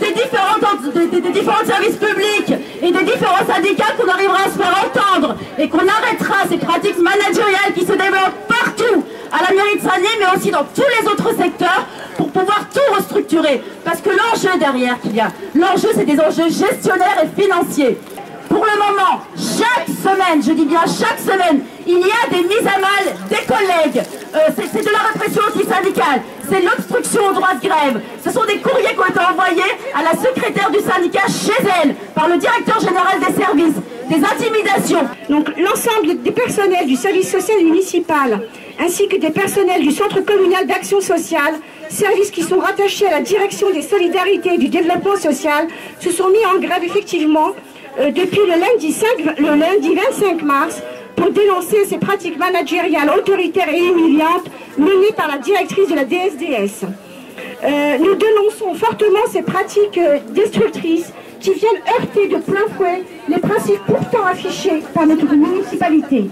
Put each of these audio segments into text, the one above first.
des différents services publics et des différents syndicats qu'on arrivera à se faire entendre et qu'on arrêtera ces pratiques managériales qui se développent partout, à la mairie de Saint-Denis, mais aussi dans tous les autres secteurs, pour pouvoir tout restructurer. Parce que l'enjeu derrière qu'il y a, l'enjeu c'est des enjeux gestionnaires et financiers. Pour le moment, chaque semaine, je dis bien chaque semaine, il y a des mises à mal des collègues. C'est de la répression anti-syndicale, c'est l'obstruction au droit de grève. Ce sont des courriers qui ont été envoyés à la secrétaire du syndicat chez elle, par le directeur général des services, des intimidations. Donc l'ensemble des personnels du service social municipal, ainsi que des personnels du centre communal d'action sociale, services qui sont rattachés à la direction des solidarités et du développement social, se sont mis en grève effectivement depuis le lundi 25 mars pour dénoncer ces pratiques managériales autoritaires et humiliantes menées par la directrice de la DSDS. Nous dénonçons fortement ces pratiques destructrices qui viennent heurter de plein fouet les principes pourtant affichés par notre municipalité.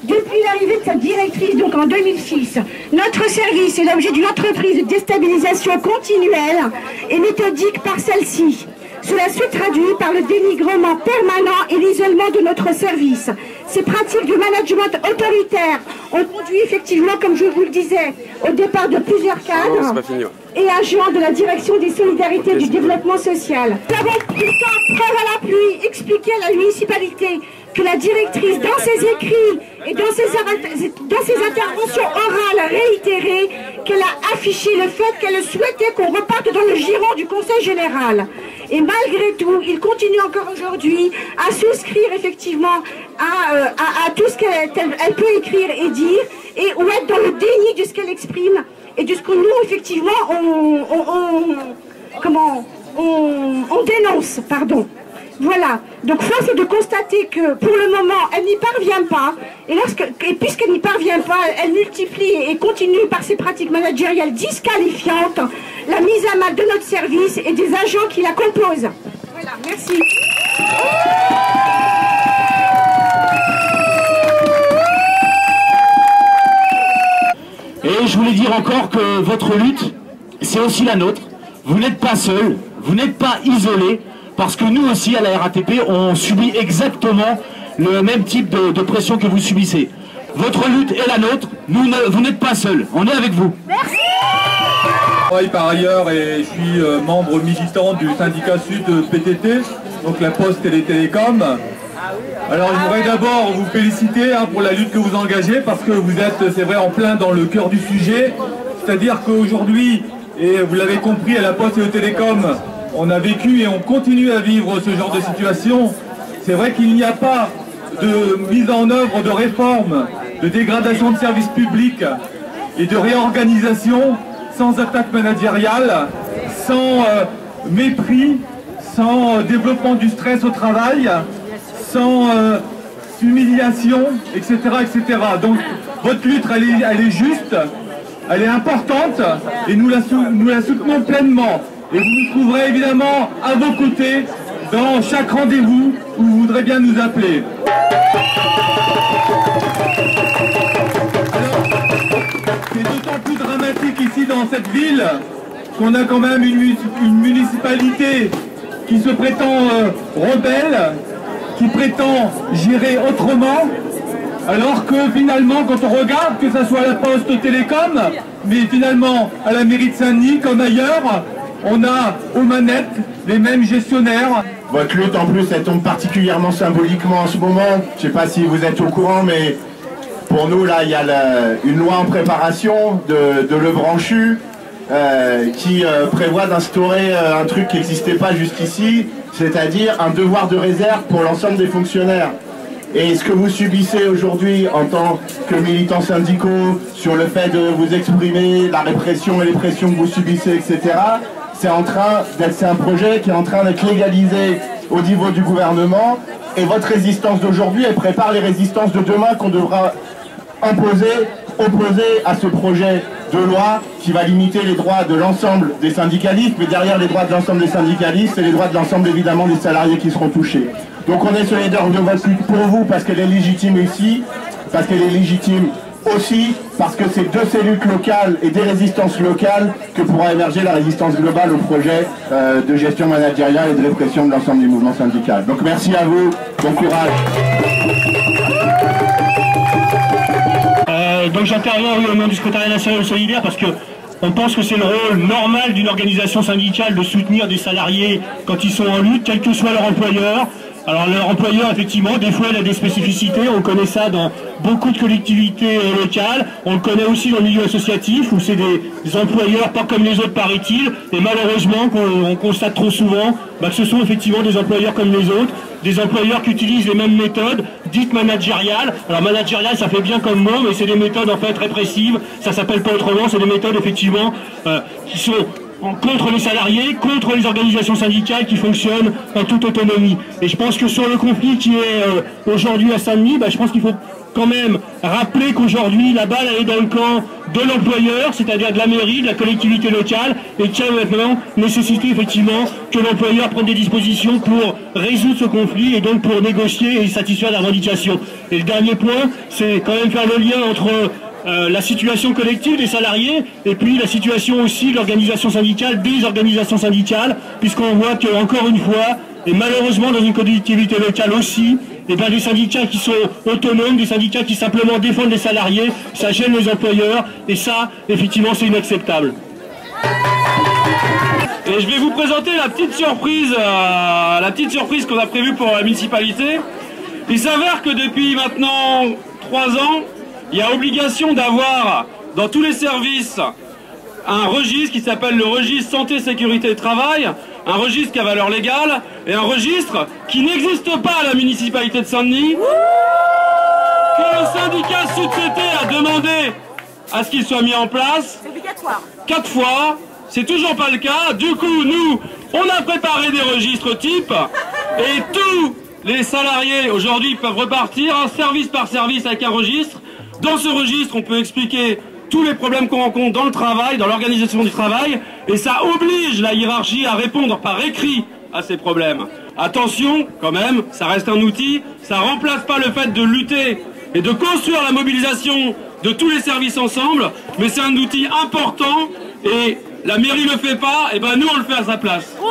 Depuis l'arrivée de cette directrice, donc en 2006, notre service est l'objet d'une entreprise de déstabilisation continuelle et méthodique par celle-ci. Cela se traduit par le dénigrement permanent et l'isolement de notre service. Ces pratiques de management autoritaire ont conduit effectivement, comme je vous le disais, au départ de plusieurs cadres et agents de la direction des solidarités et du développement social. Nous avons pourtant, preuve à l'appui, expliqué à la municipalité que la directrice, dans ses écrits et dans ses interventions orales réitérées, qu'elle a affiché le fait qu'elle souhaitait qu'on reparte dans le giron du Conseil général. Et malgré tout, il continue encore aujourd'hui à souscrire effectivement à tout ce qu'elle peut écrire et dire, et ou être dans le déni de ce qu'elle exprime et de ce que nous, effectivement, on dénonce, pardon. Voilà, donc force est de constater que pour le moment, elle n'y parvient pas, et puisqu'elle n'y parvient pas, elle multiplie et continue par ses pratiques managériales disqualifiantes la mise à mal de notre service et des agents qui la composent. Voilà, merci. Et je voulais dire encore que votre lutte, c'est aussi la nôtre. Vous n'êtes pas seul, vous n'êtes pas isolé. Parce que nous aussi, à la RATP, on subit exactement le même type de pression que vous subissez. Votre lutte est la nôtre, vous n'êtes pas seuls, on est avec vous. Merci. Je travaille par ailleurs et je suis membre militant du syndicat Sud PTT, donc la Poste et les Télécoms. Alors je voudrais d'abord vous féliciter pour la lutte que vous engagez, parce que vous êtes, c'est vrai, en plein dans le cœur du sujet. C'est-à-dire qu'aujourd'hui, et vous l'avez compris, à la Poste et aux Télécoms, on a vécu et on continue à vivre ce genre de situation. C'est vrai qu'il n'y a pas de mise en œuvre de réforme, de dégradation de services publics et de réorganisation sans attaque managériale, sans mépris, sans développement du stress au travail, sans humiliation, etc., etc. Donc votre lutte, elle est juste, elle est importante et nous la soutenons pleinement. Et vous nous trouverez évidemment à vos côtés dans chaque rendez-vous où vous voudrez bien nous appeler. Alors, c'est d'autant plus dramatique ici dans cette ville qu'on a quand même une municipalité qui se prétend rebelle, qui prétend gérer autrement, alors que finalement, quand on regarde, que ce soit à la Poste, aux Télécoms, mais finalement à la mairie de Saint-Denis comme ailleurs, on a aux manettes les mêmes gestionnaires. Votre lutte en plus, elle tombe particulièrement symboliquement en ce moment. Je ne sais pas si vous êtes au courant, mais pour nous là, il y a une loi en préparation de Lebranchu qui prévoit d'instaurer un truc qui n'existait pas jusqu'ici, c'est-à-dire un devoir de réserve pour l'ensemble des fonctionnaires. Et ce que vous subissez aujourd'hui en tant que militants syndicaux sur le fait de vous exprimer, la répression et les pressions que vous subissez, etc., c'est un projet qui est en train d'être légalisé au niveau du gouvernement, et votre résistance d'aujourd'hui, elle prépare les résistances de demain qu'on devra opposer à ce projet de loi qui va limiter les droits de l'ensemble des syndicalistes, mais derrière les droits de l'ensemble des syndicalistes, c'est les droits de l'ensemble évidemment des salariés qui seront touchés. Donc on est solidaire de votre lutte pour vous parce qu'elle est légitime ici, parce qu'elle est légitime aussi parce que c'est de ces luttes locales et des résistances locales que pourra émerger la résistance globale au projet de gestion managériale et de répression de l'ensemble du mouvement syndical. Donc merci à vous, bon courage. Donc j'interviens au nom du secrétariat national solidaire parce que on pense que c'est le rôle normal d'une organisation syndicale de soutenir des salariés quand ils sont en lutte, quel que soit leur employeur. Alors leur employeur, effectivement, des fois il a des spécificités, on connaît ça dans beaucoup de collectivités locales, on le connaît aussi dans le milieu associatif où c'est des employeurs pas comme les autres paraît-il, et malheureusement on constate trop souvent que ce sont effectivement des employeurs comme les autres, des employeurs qui utilisent les mêmes méthodes dites managériales. Alors managériales ça fait bien comme mot, mais c'est des méthodes en fait répressives, ça s'appelle pas autrement, c'est des méthodes effectivement qui sont contre les salariés, contre les organisations syndicales qui fonctionnent en toute autonomie. Et je pense que sur le conflit qui est aujourd'hui à Saint-Denis, je pense qu'il faut quand même rappeler qu'aujourd'hui la balle elle est dans le camp de l'employeur, c'est-à-dire de la mairie, de la collectivité locale, et qu'il y a maintenant nécessité effectivement que l'employeur prenne des dispositions pour résoudre ce conflit et donc pour négocier et satisfaire la revendication. Et le dernier point, c'est quand même faire le lien entre la situation collective des salariés et puis la situation aussi de l'organisation syndicale, des organisations syndicales, puisqu'on voit que encore une fois, et malheureusement dans une collectivité locale aussi, des syndicats qui sont autonomes, des syndicats qui simplement défendent les salariés, ça gêne les employeurs et ça, effectivement, c'est inacceptable. Et je vais vous présenter la petite surprise qu'on a prévue pour la municipalité. Il s'avère que depuis maintenant 3 ans, il y a obligation d'avoir dans tous les services un registre qui s'appelle le registre santé, sécurité et travail, un registre qui a valeur légale et un registre qui n'existe pas à la municipalité de Saint-Denis, que le syndicat Sud-CT a demandé à ce qu'il soit mis en place. C'est obligatoire. 4 fois, c'est toujours pas le cas. Du coup, nous, on a préparé des registres types et tous les salariés aujourd'hui peuvent repartir service par service avec un registre. Dans ce registre, on peut expliquer tous les problèmes qu'on rencontre dans le travail, dans l'organisation du travail, et ça oblige la hiérarchie à répondre par écrit à ces problèmes. Attention, quand même, ça reste un outil, ça remplace pas le fait de lutter et de construire la mobilisation de tous les services ensemble, mais c'est un outil important, et la mairie le fait pas, et ben nous on le fait à sa place. Ouais.